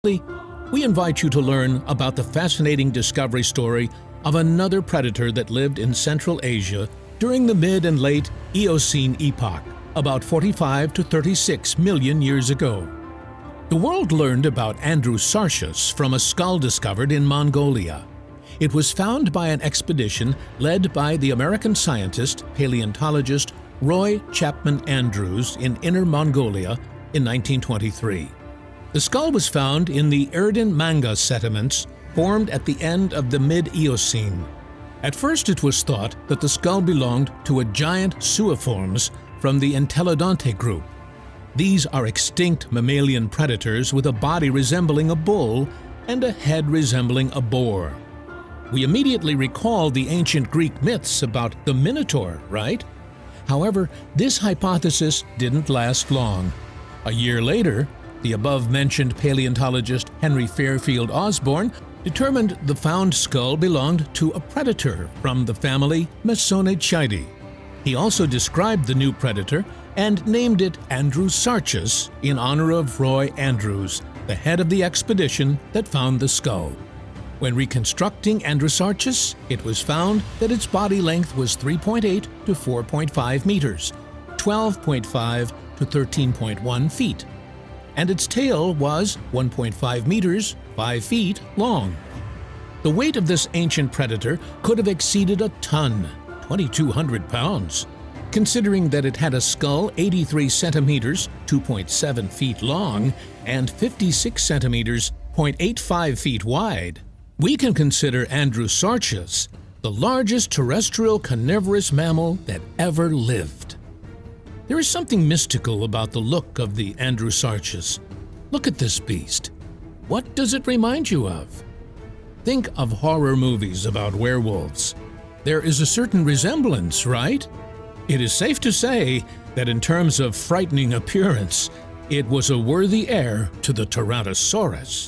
We invite you to learn about the fascinating discovery story of another predator that lived in Central Asia during the mid and late Eocene epoch, about 45 to 36 million years ago. The world learned about Andrusarchus from a skull discovered in Mongolia. It was found by an expedition led by the American scientist, paleontologist Roy Chapman Andrews in Inner Mongolia in 1923. The skull was found in the Erden Manga sediments formed at the end of the mid-Eocene. At first it was thought that the skull belonged to a giant suiforms from the Entelodonte group. These are extinct mammalian predators with a body resembling a bull and a head resembling a boar. We immediately recall the ancient Greek myths about the Minotaur, right? However, this hypothesis didn't last long. A year later, the above-mentioned paleontologist Henry Fairfield Osborn determined the found skull belonged to a predator from the family Mesoneichidae. He also described the new predator and named it Andrusarchus in honor of Roy Andrews, the head of the expedition that found the skull. When reconstructing Andrusarchus, it was found that its body length was 3.8 to 4.5 meters, 12.5 to 13.1 feet, and its tail was 1.5 meters, 5 feet long. The weight of this ancient predator could have exceeded a ton, 2,200 pounds. Considering that it had a skull 83 centimeters, 2.7 feet long, and 56 centimeters, 0.85 feet wide, we can consider Andrusarchus the largest terrestrial carnivorous mammal that ever lived. There is something mystical about the look of the Andrusarchus. Look at this beast. What does it remind you of? Think of horror movies about werewolves. There is a certain resemblance, right? It is safe to say that in terms of frightening appearance, it was a worthy heir to the Tyrannosaurus.